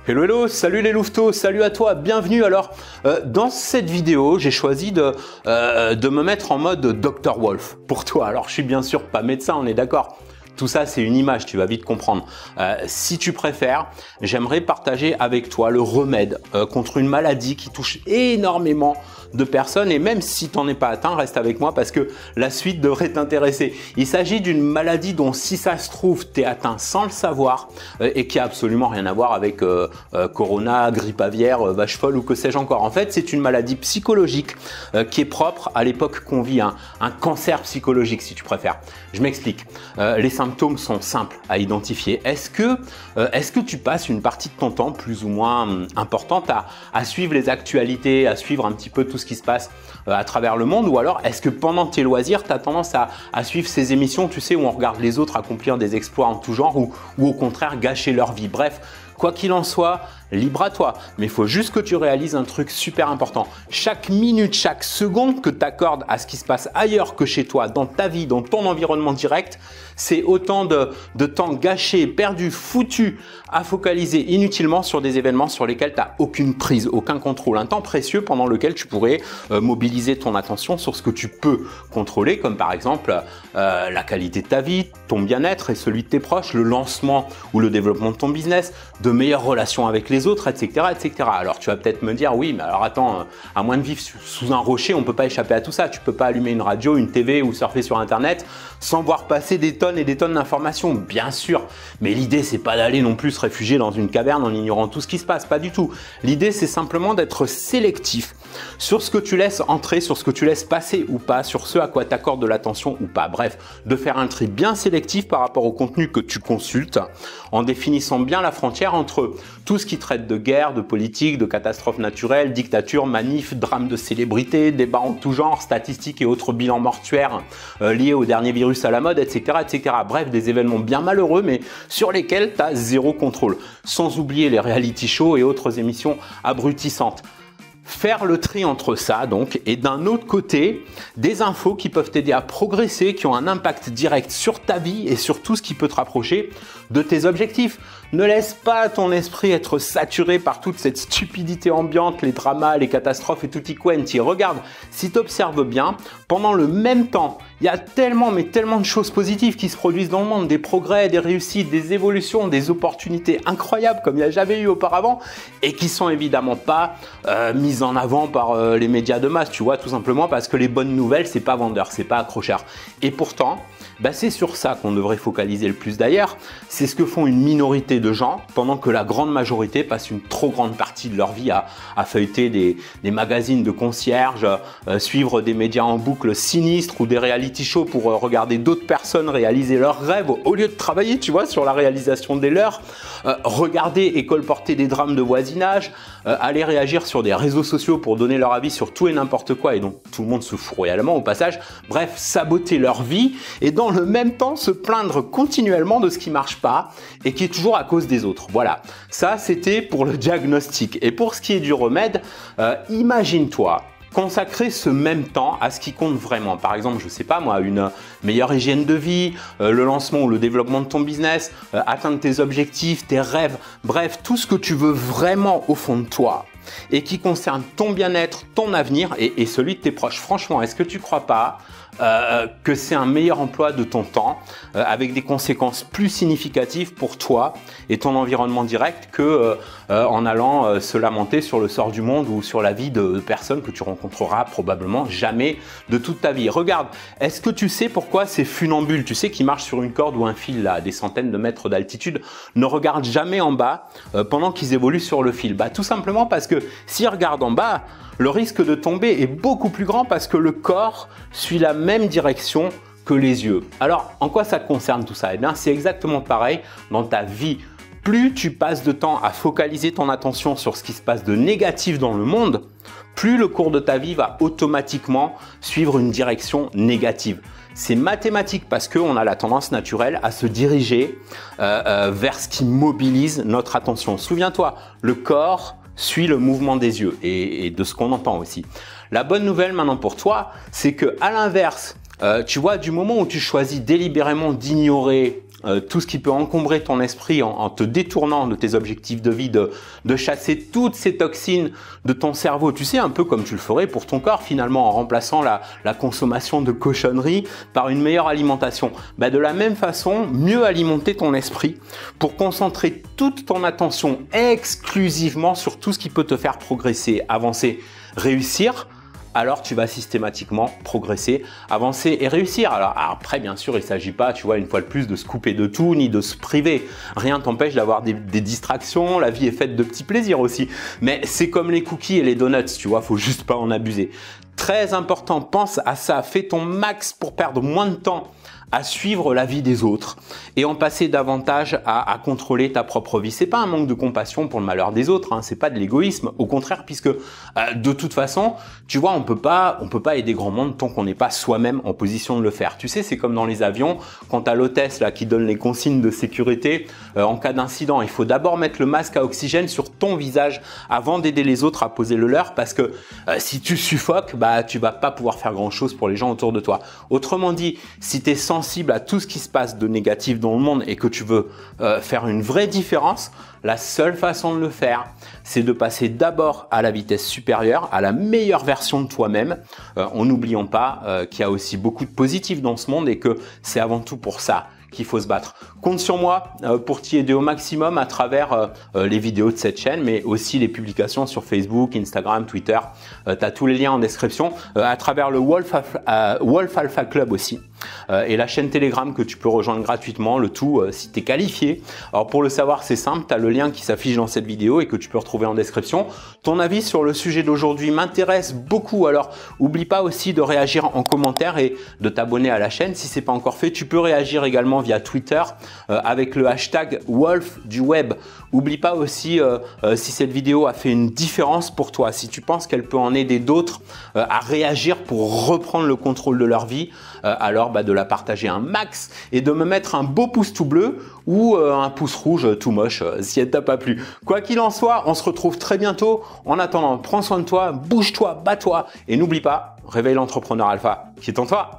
Hello hello, salut les louveteaux, salut à toi, bienvenue. Alors dans cette vidéo j'ai choisi de me mettre en mode Dr Wolf pour toi. Alors je suis bien sûr pas médecin, on est d'accord. Tout ça c'est une image, tu vas vite comprendre. Si tu préfères, j'aimerais partager avec toi le remède contre une maladie qui touche énormément de personnes, et même si tu n'en es pas atteint, reste avec moi parce que la suite devrait t'intéresser. Il s'agit d'une maladie dont, si ça se trouve, tu es atteint sans le savoir et qui a absolument rien à voir avec corona, grippe aviaire, vache folle ou que sais-je encore. En fait, c'est une maladie psychologique qui est propre à l'époque qu'on vit, un cancer psychologique si tu préfères. Je m'explique. Les symptômes sont simples à identifier. Est-ce que tu passes une partie de ton temps plus ou moins importante à suivre les actualités, à suivre un petit peu tout ce qui se passe à travers le monde, ou alors est-ce que pendant tes loisirs tu as tendance à suivre ces émissions, tu sais, où on regarde les autres accomplir des exploits en tout genre, ou au contraire gâcher leur vie. Bref, quoi qu'il en soit, libre à toi, mais il faut juste que tu réalises un truc super important. Chaque minute, chaque seconde que tu accordes à ce qui se passe ailleurs que chez toi, dans ta vie, dans ton environnement direct, c'est autant de temps gâché, perdu, foutu à focaliser inutilement sur des événements sur lesquels tu n'as aucune prise, aucun contrôle. Un temps précieux pendant lequel tu pourrais mobiliser ton attention sur ce que tu peux contrôler, comme par exemple la qualité de ta vie, ton bien-être et celui de tes proches, le lancement ou le développement de ton business, de meilleures relations avec les autres, etc., etc. Alors tu vas peut-être me dire, oui, mais alors attends, à moins de vivre sous un rocher, on ne peut pas échapper à tout ça. Tu ne peux pas allumer une radio, une TV ou surfer sur Internet sans voir passer des tonnes et des tonnes d'informations, bien sûr. Mais l'idée, c'est pas d'aller non plus se réfugier dans une caverne en ignorant tout ce qui se passe, pas du tout. L'idée, c'est simplement d'être sélectif sur ce que tu laisses entrer, sur ce que tu laisses passer ou pas, sur ce à quoi tu accordes de l'attention ou pas. Bref, de faire un tri bien sélectif par rapport au contenu que tu consultes, en définissant bien la frontière entre tout ce qui traite de guerre, de politique, de catastrophes naturelles, dictatures, manifs, drames de célébrités, débats en tout genre, statistiques et autres bilans mortuaires liés au dernier virus à la mode, etc., etc. Bref, des événements bien malheureux, mais sur lesquels tu as zéro contrôle. Sans oublier les reality shows et autres émissions abrutissantes. Faire le tri entre ça, donc, et d'un autre côté, des infos qui peuvent t'aider à progresser, qui ont un impact direct sur ta vie et sur tout ce qui peut te rapprocher de tes objectifs. Ne laisse pas ton esprit être saturé par toute cette stupidité ambiante, les dramas, les catastrophes et tutti quanti. Regarde, si tu observes bien, pendant le même temps, il y a tellement, mais tellement de choses positives qui se produisent dans le monde, des progrès, des réussites, des évolutions, des opportunités incroyables comme il n'y a jamais eu auparavant et qui sont évidemment pas mises en avant par les médias de masse, tu vois, tout simplement parce que les bonnes nouvelles, c'est pas vendeur, c'est pas accrocheur. Et pourtant, c'est sur ça qu'on devrait focaliser le plus d'ailleurs. C'est ce que font une minorité de gens pendant que la grande majorité passe une trop grande partie de leur vie à feuilleter des magazines de concierge, suivre des médias en boucle sinistres ou des reality shows pour regarder d'autres personnes réaliser leurs rêves au lieu de travailler, tu vois, sur la réalisation des leurs, regarder et colporter des drames de voisinage, aller réagir sur des réseaux sociaux pour donner leur avis sur tout et n'importe quoi et donc tout le monde se fout royalement au passage, bref, saboter leur vie et dans le même temps se plaindre continuellement de ce qui marche pas et qui est toujours à cause des autres. Voilà, ça c'était pour le diagnostic. Et pour ce qui est du remède, imagine-toi consacrer ce même temps à ce qui compte vraiment. Par exemple, je sais pas moi, une meilleure hygiène de vie, le lancement ou le développement de ton business, atteindre tes objectifs, tes rêves, bref, tout ce que tu veux vraiment au fond de toi et qui concerne ton bien-être, ton avenir et celui de tes proches. Franchement, est-ce que tu crois pas que c'est un meilleur emploi de ton temps avec des conséquences plus significatives pour toi et ton environnement direct que en allant se lamenter sur le sort du monde ou sur la vie de personnes que tu rencontreras probablement jamais de toute ta vie. Regarde, est-ce que tu sais pourquoi ces funambules, tu sais, qui marchent sur une corde ou un fil là, à des centaines de mètres d'altitude, ne regardent jamais en bas pendant qu'ils évoluent sur le fil? Tout simplement parce que s'ils regardent en bas, le risque de tomber est beaucoup plus grand parce que le corps suit la même direction que les yeux. Alors, en quoi ça concerne tout ça? Eh bien, c'est exactement pareil dans ta vie. Plus tu passes de temps à focaliser ton attention sur ce qui se passe de négatif dans le monde, plus le cours de ta vie va automatiquement suivre une direction négative. C'est mathématique parce qu'on a la tendance naturelle à se diriger vers ce qui mobilise notre attention. Souviens-toi, le corps suit le mouvement des yeux et de ce qu'on entend aussi. La bonne nouvelle maintenant pour toi, c'est que à l'inverse, tu vois, du moment où tu choisis délibérément d'ignorer tout ce qui peut encombrer ton esprit en te détournant de tes objectifs de vie, de chasser toutes ces toxines de ton cerveau. Tu sais, un peu comme tu le ferais pour ton corps finalement, en remplaçant la consommation de cochonneries par une meilleure alimentation. Bah, de la même façon, mieux alimenter ton esprit pour concentrer toute ton attention exclusivement sur tout ce qui peut te faire progresser, avancer, réussir. Alors tu vas systématiquement progresser, avancer et réussir. Alors après, bien sûr, il ne s'agit pas, tu vois, une fois de plus, de se couper de tout, ni de se priver. Rien ne t'empêche d'avoir des distractions, la vie est faite de petits plaisirs aussi. Mais c'est comme les cookies et les donuts, tu vois, faut juste pas en abuser. Très important, pense à ça, fais ton max pour perdre moins de temps à suivre la vie des autres et en passer davantage à contrôler ta propre vie. C'est pas un manque de compassion pour le malheur des autres, hein, c'est pas de l'égoïsme, au contraire, puisque de toute façon, tu vois, on peut pas aider grand monde tant qu'on n'est pas soi-même en position de le faire. Tu sais, c'est comme dans les avions, quand tu as l'hôtesse là qui donne les consignes de sécurité en cas d'incident, il faut d'abord mettre le masque à oxygène sur ton visage avant d'aider les autres à poser le leur, parce que si tu suffoques, bah tu vas pas pouvoir faire grand chose pour les gens autour de toi. Autrement dit, si tu es sensible à tout ce qui se passe de négatif dans le monde et que tu veux faire une vraie différence, la seule façon de le faire, c'est de passer d'abord à la vitesse supérieure, à la meilleure version de toi-même, en n'oubliant pas qu'il y a aussi beaucoup de positifs dans ce monde et que c'est avant tout pour ça qu'il faut se battre. Compte sur moi pour t'y aider au maximum à travers les vidéos de cette chaîne, mais aussi les publications sur Facebook, Instagram, Twitter. Tu as tous les liens en description, à travers le Wolf Alpha Club aussi, et la chaîne Telegram que tu peux rejoindre gratuitement, le tout si tu es qualifié. Alors pour le savoir, c'est simple, tu as le lien qui s'affiche dans cette vidéo et que tu peux retrouver en description. Ton avis sur le sujet d'aujourd'hui m'intéresse beaucoup, alors oublie pas aussi de réagir en commentaire et de t'abonner à la chaîne si c'est pas encore fait. Tu peux réagir également via Twitter avec le hashtag Wolf du web. Oublie pas aussi si cette vidéo a fait une différence pour toi, si tu penses qu'elle peut en aider d'autres à réagir pour reprendre le contrôle de leur vie, alors de la partager un max et de me mettre un beau pouce tout bleu ou un pouce rouge tout moche si elle t'a pas plu. Quoi qu'il en soit, on se retrouve très bientôt. En attendant, prends soin de toi, bouge-toi, bats-toi et n'oublie pas, réveille l'entrepreneur alpha qui est en toi.